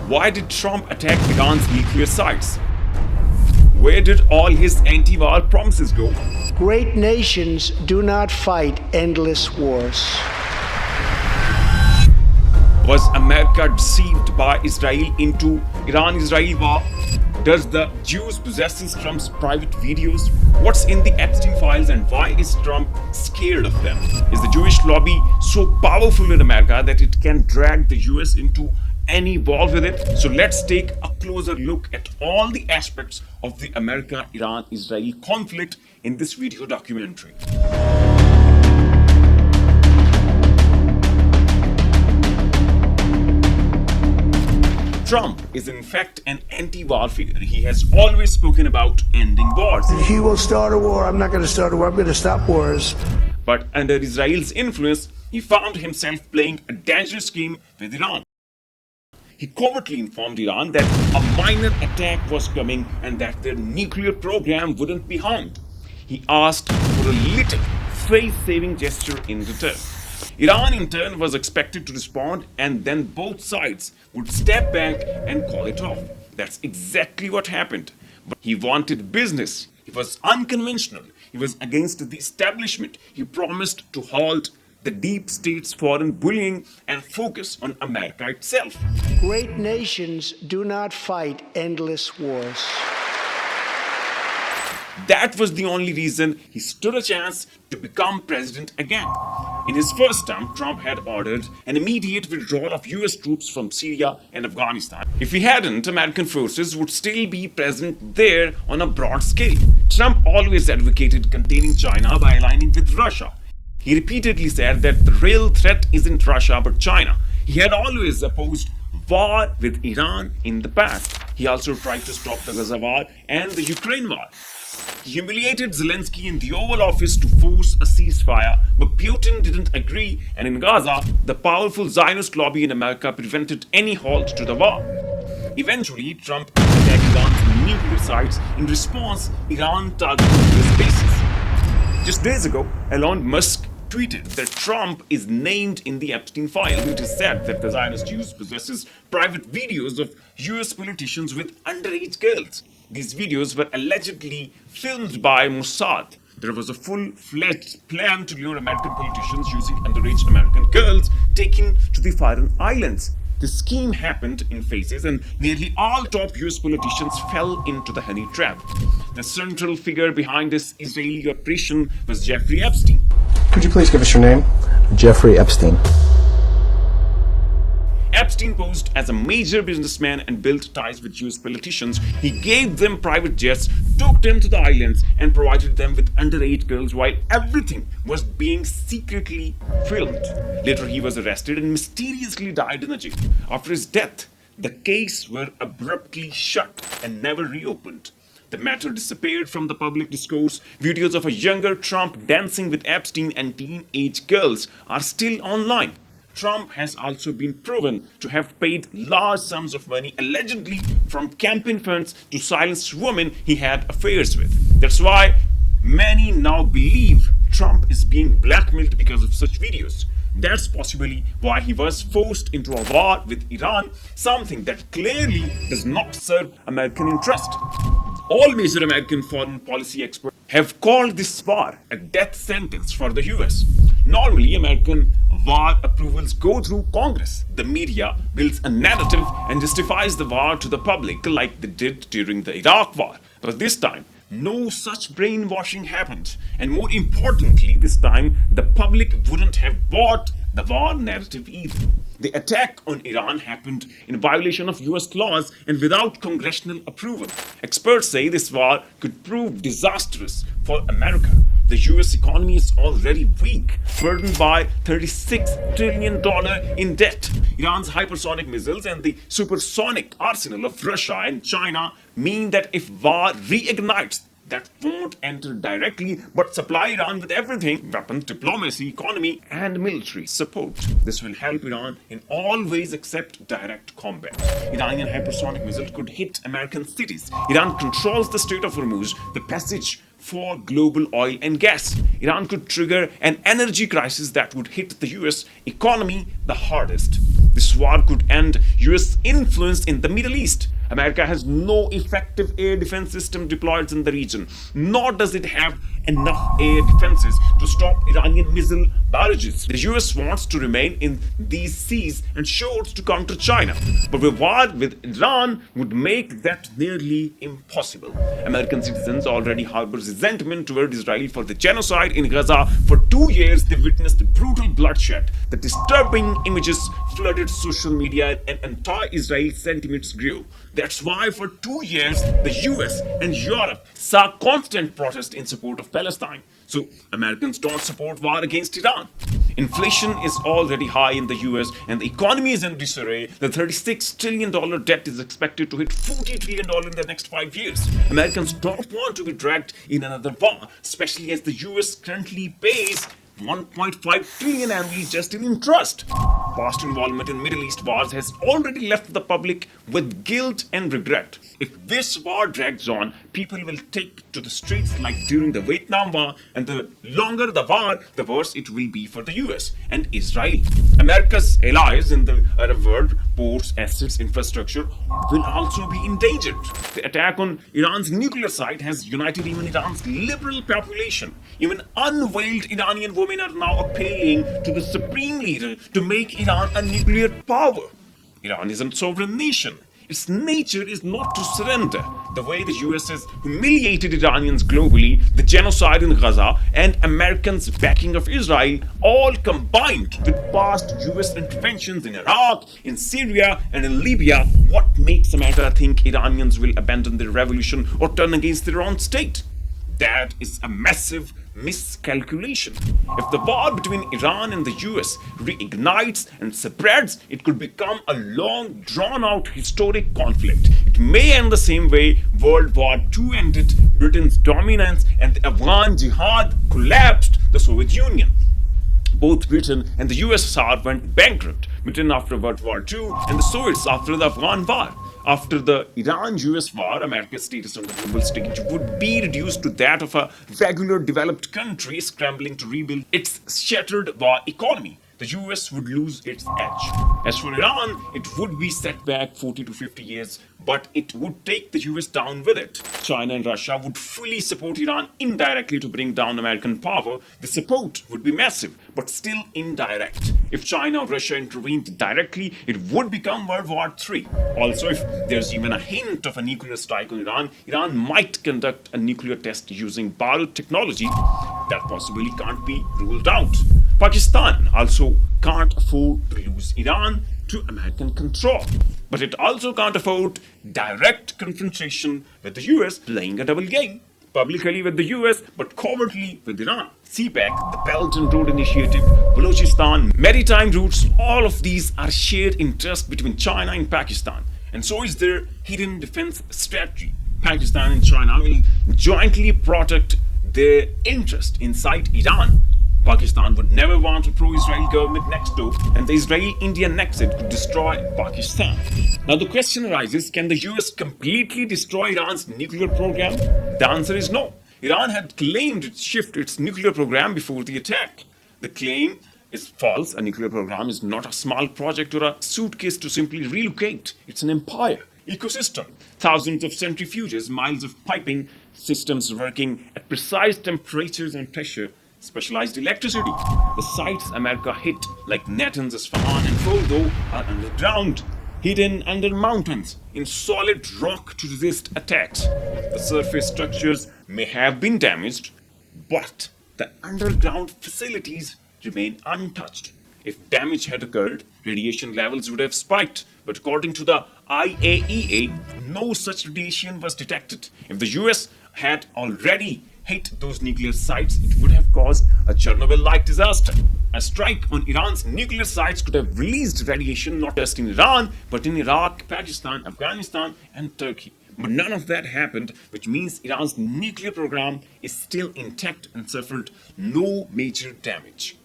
Why did Trump attack Iran's nuclear sites? Where did all his anti-war promises go? Great nations do not fight endless wars. Was America deceived by Israel into Iran-Israel war? Does the Jews possess Trump's private videos? What's in the Epstein files and why is Trump scared of them? Is the Jewish lobby so powerful in America that it can drag the US into any war with it? So let's take a closer look at all the aspects of the America-Iran-Israel conflict in this video documentary. Trump is in fact an anti-war figure. He has always spoken about ending wars. He will start a war. I'm not going to start a war. I'm going to stop wars. But under Israel's influence, he found himself playing a dangerous game with Iran. He covertly informed Iran that a minor attack was coming and that their nuclear program wouldn't be harmed. He asked for a little face-saving gesture in return. Iran in turn was expected to respond, and then both sides would step back and call it off. That's exactly what happened. But he wanted business. He was unconventional. He was against the establishment. He promised to halt the deep state's foreign bullying and focus on America itself. Great nations do not fight endless wars. That was the only reason he stood a chance to become president again. In his first term, Trump had ordered an immediate withdrawal of US troops from Syria and Afghanistan. If he hadn't, American forces would still be present there on a broad scale. Trump always advocated containing China by aligning with Russia. He repeatedly said that the real threat isn't Russia but China. He had always opposed war with Iran in the past. He also tried to stop the Gaza war and the Ukraine war. He humiliated Zelensky in the Oval Office to force a ceasefire, but Putin didn't agree, and in Gaza, the powerful Zionist lobby in America prevented any halt to the war. Eventually, Trump attacked Iran's nuclear sites. In response, Iran targeted his bases. Just days ago, Elon Musk tweeted that Trump is named in the Epstein file. It is said that the Zionist Jews possesses private videos of US politicians with underage girls. These videos were allegedly filmed by Mossad. There was a full-fledged plan to lure American politicians using underage American girls taken to the Faroe Islands. The scheme happened in phases and nearly all top US politicians fell into the honey trap. The central figure behind this Israeli operation was Jeffrey Epstein. Could you please give us your name? Jeffrey Epstein. Epstein posed as a major businessman and built ties with US politicians. He gave them private jets, took them to the islands, and provided them with underage girls while everything was being secretly filmed. Later, he was arrested and mysteriously died in a jail. After his death, the case was abruptly shut and never reopened. The matter disappeared from the public discourse. Videos of a younger Trump dancing with Epstein and teenage girls are still online. Trump has also been proven to have paid large sums of money, allegedly from campaign funds, to silence women he had affairs with. That's why many now believe Trump is being blackmailed because of such videos. That's possibly why he was forced into a war with Iran, something that clearly does not serve American interest. All major American foreign policy experts have called this war a death sentence for the US. Normally, American war approvals go through Congress. The media builds a narrative and justifies the war to the public like they did during the Iraq war. But this time, no such brainwashing happened. And more importantly, this time, the public wouldn't have bought the war narrative either. The attack on Iran happened in violation of US laws and without congressional approval. Experts say this war could prove disastrous for America. The US economy is already weak, burdened by $36 trillion in debt. Iran's hypersonic missiles and the supersonic arsenal of Russia and China mean that if war reignites, that won't enter directly but supply Iran with everything: weapons, diplomacy, economy, and military support. This will help Iran in all ways except direct combat. Iranian hypersonic missiles could hit American cities. Iran controls the Strait of Hormuz, the passage for global oil and gas. Iran could trigger an energy crisis that would hit the US economy the hardest. This war could end US influence in the Middle East. America has no effective air defense system deployed in the region, nor does it have enough air defenses to stop Iranian missile barrages. The US wants to remain in these seas and shores to counter China, but a war with Iran would make that nearly impossible. American citizens already harbor resentment toward Israel for the genocide in Gaza. For 2 years, they witnessed brutal bloodshed. The disturbing images flooded social media and anti-Israel sentiments grew. That's why for 2 years, the US and Europe saw constant protest in support of Palestine. So Americans don't support war against Iran. Inflation is already high in the US and the economy is in disarray. The $36 trillion debt is expected to hit $40 trillion in the next 5 years. Americans don't want to be dragged in another war, especially as the US currently pays 1.5 trillion annually just in interest. Past involvement in Middle East wars has already left the public with guilt and regret. If this war drags on, people will take to the streets like during the Vietnam War, and the longer the war, the worse it will be for the US and Israel. America's allies in the Arab world, ports, assets, infrastructure, will also be endangered. The attack on Iran's nuclear site has united even Iran's liberal population. Even unveiled Iranian women are now appealing to the supreme leader to make Iran a nuclear power. Iran is a sovereign nation. Its nature is not to surrender. The way the US has humiliated Iranians globally, the genocide in Gaza, and Americans' backing of Israel, all combined with past US interventions in Iraq, in Syria, and in Libya, what makes America think Iranians will abandon their revolution or turn against their own state? That is a massive miscalculation. If the war between Iran and the US reignites and spreads, it could become a long, drawn-out historic conflict. It may end the same way World War II ended, Britain's dominance, and the Afghan jihad collapsed the Soviet Union. Both Britain and the USSR went bankrupt. Britain after World War II and the Soviets after the Afghan War. After the Iran-US war, America's status on the global stage would be reduced to that of a regular developed country scrambling to rebuild its shattered war economy. The US would lose its edge. As for Iran, it would be set back 40 to 50 years, but it would take the US down with it. China and Russia would fully support Iran indirectly to bring down American power. The support would be massive, but still indirect. If China or Russia intervened directly, it would become World War III. Also, if there's even a hint of a nuclear strike on Iran, Iran might conduct a nuclear test using borrowed technology. That possibly can't be ruled out. Pakistan also can't afford to lose Iran to American control. But it also can't afford direct confrontation with the US, playing a double game. Publicly with the US, but covertly with Iran. CPEC, the Belt and Road Initiative, Balochistan, maritime routes, all of these are shared interests between China and Pakistan. And so is their hidden defense strategy. Pakistan and China will jointly protect their interest inside Iran. Pakistan would never want a pro-Israel government next door, and the Israeli-India nexus could destroy Pakistan. Now the question arises, can the US completely destroy Iran's nuclear program? The answer is no. Iran had claimed to shift its nuclear program before the attack. The claim is false. A nuclear program is not a small project or a suitcase to simply relocate. It's an empire, ecosystem, thousands of centrifuges, miles of piping systems working at precise temperatures and pressure, specialized electricity. The sites America hit, like Natanz, Isfahan, and Fordo, are underground, hidden under mountains, in solid rock to resist attacks. The surface structures may have been damaged, but the underground facilities remain untouched. If damage had occurred, radiation levels would have spiked, but according to the IAEA, no such radiation was detected. If the US had already hit those nuclear sites, it would have caused a Chernobyl-like disaster. A strike on Iran's nuclear sites could have released radiation not just in Iran, but in Iraq, Pakistan, Afghanistan, and Turkey. But none of that happened, which means Iran's nuclear program is still intact and suffered no major damage.